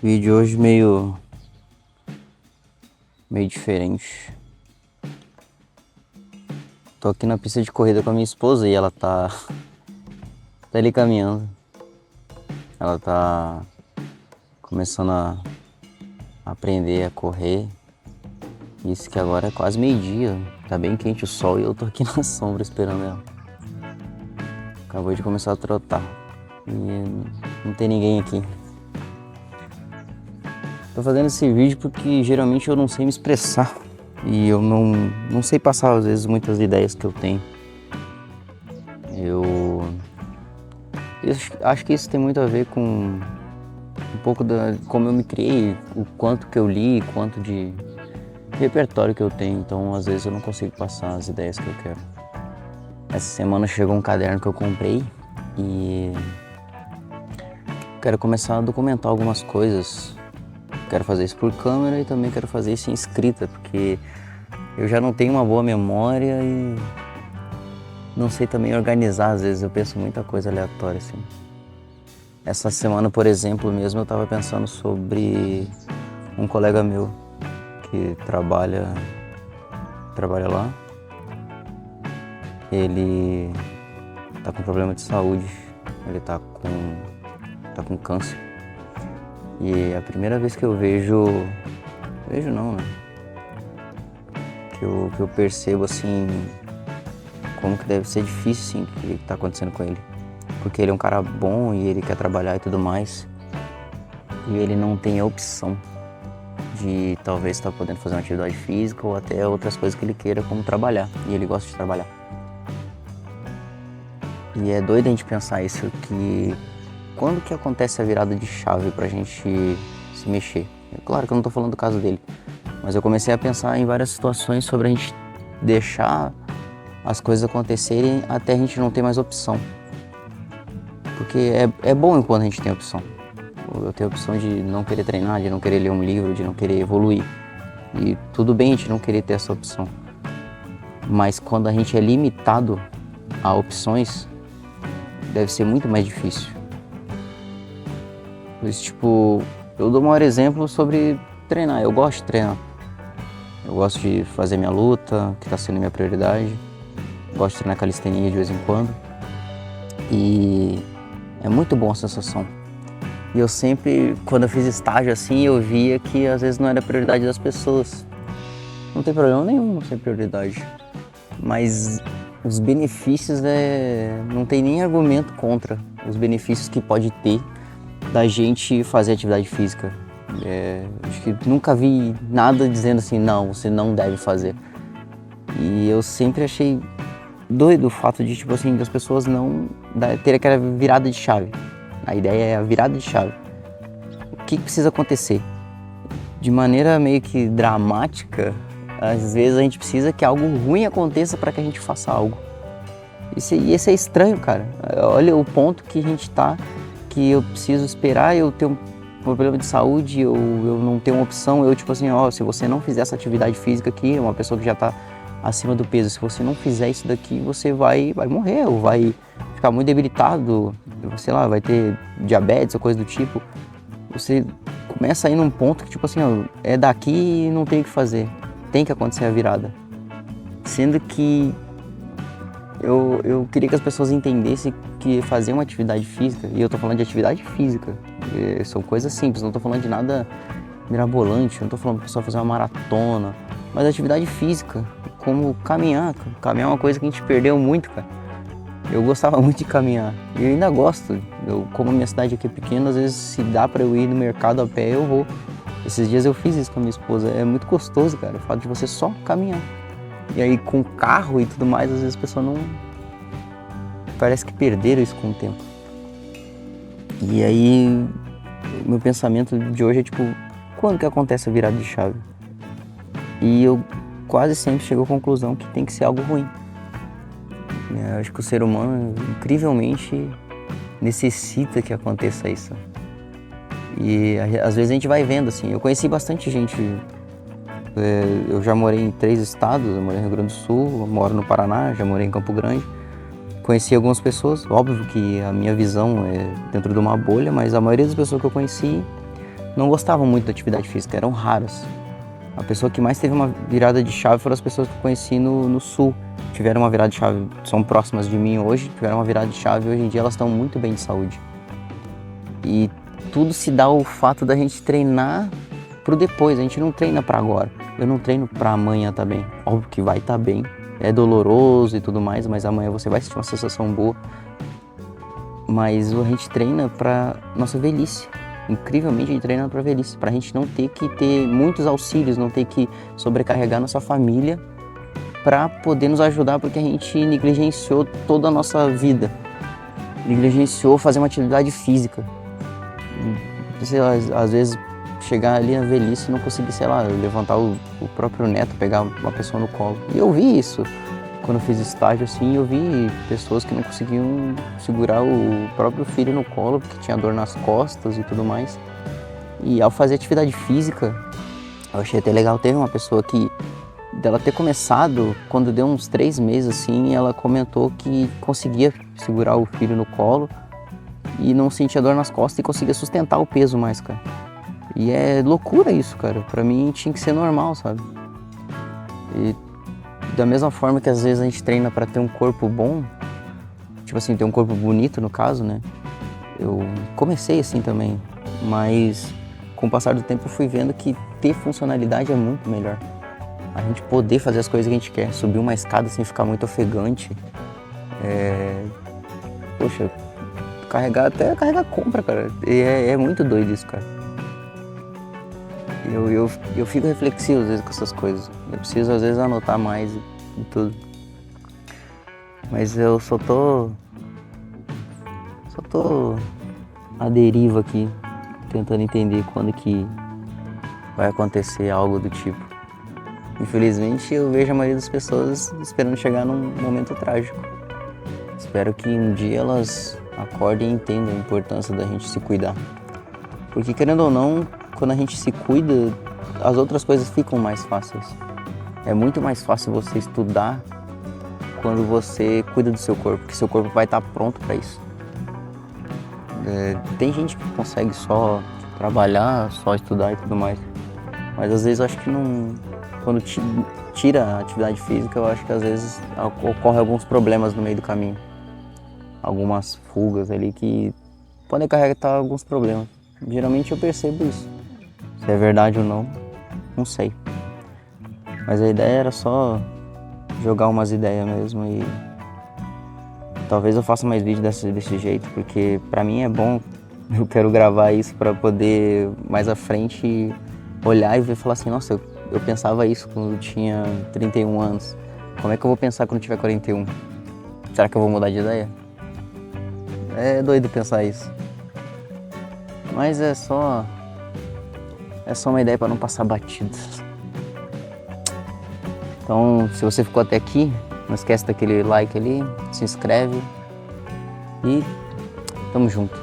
Vídeo hoje meio diferente. Tô aqui na pista de corrida com a minha esposa e ela tá ali caminhando. Ela tá começando a aprender a correr. Isso que agora é quase meio-dia, tá bem quente o sol e eu tô aqui na sombra esperando ela. Acabou de começar a trotar e não tem ninguém aqui. Tô fazendo esse vídeo porque geralmente eu não sei me expressar e eu não sei passar às vezes muitas ideias que eu tenho. Eu acho que isso tem muito a ver com um pouco da como eu me criei, o quanto que eu li, quanto de repertório que eu tenho, então às vezes eu não consigo passar as ideias que eu quero. Essa semana chegou um caderno que eu comprei e quero começar a documentar algumas coisas. Quero fazer isso por câmera e também quero fazer isso em escrita, porque eu já não tenho uma boa memória e não sei também organizar, às vezes eu penso muita coisa aleatória assim. Essa semana, por exemplo, mesmo eu estava pensando sobre um colega meu que trabalha lá. Ele tá com problema de saúde, ele tá com câncer. E a primeira vez que eu vejo não, né? Que eu percebo assim como que deve ser difícil assim, o que tá acontecendo com ele. Porque ele é um cara bom e ele quer trabalhar e tudo mais. E ele não tem a opção de talvez estar podendo fazer uma atividade física ou até outras coisas que ele queira, como trabalhar. E ele gosta de trabalhar. E é doido a gente pensar isso, que quando que acontece a virada de chave pra gente se mexer? Claro que eu não tô falando do caso dele, mas eu comecei a pensar em várias situações sobre a gente deixar as coisas acontecerem até a gente não ter mais opção. Porque é bom enquanto a gente tem opção. Eu tenho a opção de não querer treinar, de não querer ler um livro, de não querer evoluir. E tudo bem a gente não querer ter essa opção. Mas quando a gente é limitado a opções, deve ser muito mais difícil. Por isso, tipo, eu dou o maior exemplo sobre treinar. Eu gosto de treinar. Eu gosto de fazer minha luta, que está sendo minha prioridade. Gosto de treinar calistenia de vez em quando. E é muito bom a sensação. E eu sempre, quando eu fiz estágio assim, eu via que às vezes não era prioridade das pessoas. Não tem problema nenhum não ser prioridade. Mas os benefícios, não tem nem argumento contra os benefícios que pode ter da gente fazer atividade física. Acho que nunca vi nada dizendo assim, não, você não deve fazer. E eu sempre achei doido o fato de, tipo assim, das pessoas não ter aquela virada de chave. A ideia é a virada de chave. O que precisa acontecer? De maneira meio que dramática, às vezes a gente precisa que algo ruim aconteça para que a gente faça algo. Isso é estranho, cara. Olha o ponto que a gente tá, que eu preciso esperar eu ter um problema de saúde, eu não tenho uma opção, eu tipo assim, se você não fizer essa atividade física aqui, uma pessoa que já tá acima do peso, se você não fizer isso daqui, você vai morrer, ou vai ficar muito debilitado, sei lá, vai ter diabetes ou coisa do tipo. Você começa a ir num ponto que tipo assim, é daqui e não tem o que fazer, tem que acontecer a virada. Sendo que eu queria que as pessoas entendessem que fazer uma atividade física, e eu tô falando de atividade física, são coisas simples, não tô falando de nada mirabolante, não tô falando pra pessoa fazer uma maratona, mas atividade física, como caminhar. Caminhar é uma coisa que a gente perdeu muito, cara. Eu gostava muito de caminhar, e eu ainda gosto. Como a minha cidade aqui é pequena, às vezes se dá pra eu ir no mercado a pé, eu vou. Esses dias eu fiz isso com a minha esposa, é muito gostoso, cara, o fato de você só caminhar. E aí com carro e tudo mais, às vezes as pessoas não... Parece que perderam isso com o tempo. E aí, meu pensamento de hoje é tipo, quando que acontece a virada de chave? E eu quase sempre chego à conclusão que tem que ser algo ruim. Eu acho que o ser humano, incrivelmente, necessita que aconteça isso. E às vezes a gente vai vendo, assim, eu conheci bastante gente. Eu já morei em 3 estados, eu morei no Rio Grande do Sul, eu moro no Paraná, já morei em Campo Grande. Conheci algumas pessoas, óbvio que a minha visão é dentro de uma bolha, mas a maioria das pessoas que eu conheci não gostavam muito da atividade física, eram raras. A pessoa que mais teve uma virada de chave foram as pessoas que eu conheci no sul. Tiveram uma virada de chave, são próximas de mim hoje, tiveram uma virada de chave e hoje em dia elas estão muito bem de saúde. E tudo se dá ao fato da gente treinar pro depois, a gente não treina pra agora. Eu não treino pra amanhã tá bem, óbvio que vai tá bem, é doloroso e tudo mais, mas amanhã você vai sentir uma sensação boa. Mas a gente treina pra nossa velhice. Incrivelmente a gente treina pra velhice, pra gente não ter que ter muitos auxílios, não ter que sobrecarregar nossa família pra poder nos ajudar, porque a gente negligenciou toda a nossa vida. Negligenciou fazer uma atividade física. Sei lá, às vezes chegar ali na velhice e não conseguir, sei lá, levantar o próprio neto, pegar uma pessoa no colo. E eu vi isso. Quando eu fiz estágio assim, eu vi pessoas que não conseguiam segurar o próprio filho no colo porque tinha dor nas costas e tudo mais. E ao fazer atividade física, eu achei até legal. Teve uma pessoa que, dela ter começado, quando deu uns 3 meses assim, ela comentou que conseguia segurar o filho no colo e não sentia dor nas costas e conseguia sustentar o peso mais, cara. E é loucura isso, cara. Pra mim tinha que ser normal, sabe? E da mesma forma que às vezes a gente treina pra ter um corpo bom, tipo assim, ter um corpo bonito no caso, né? Eu comecei assim também, mas com o passar do tempo eu fui vendo que ter funcionalidade é muito melhor. A gente poder fazer as coisas que a gente quer, subir uma escada sem ficar muito ofegante. Poxa, até carregar compra, cara. É muito doido isso, cara. Eu fico reflexivo às vezes com essas coisas. Eu preciso às vezes anotar mais e tudo. Mas eu só tô à deriva aqui, tentando entender quando que vai acontecer algo do tipo. Infelizmente eu vejo a maioria das pessoas esperando chegar num momento trágico. Espero que um dia elas acordem e entendam a importância da gente se cuidar. Porque querendo ou não, quando a gente se cuida, as outras coisas ficam mais fáceis. É muito mais fácil você estudar quando você cuida do seu corpo, porque seu corpo vai estar pronto para isso. Tem gente que consegue só trabalhar, só estudar e tudo mais, mas às vezes eu acho que não, quando tira a atividade física, eu acho que às vezes ocorrem alguns problemas no meio do caminho, algumas fugas ali que podem acarretar alguns problemas. Geralmente eu percebo isso. Se é verdade ou não sei. Mas a ideia era só jogar umas ideias mesmo e talvez eu faça mais vídeos desse jeito, porque pra mim é bom. Eu quero gravar isso pra poder mais à frente olhar e ver e falar assim, nossa, eu pensava isso quando eu tinha 31 anos. Como é que eu vou pensar quando eu tiver 41? Será que eu vou mudar de ideia? É doido pensar isso. Mas é só uma ideia para não passar batido. Então, se você ficou até aqui, não esquece daquele like ali, se inscreve e tamo junto.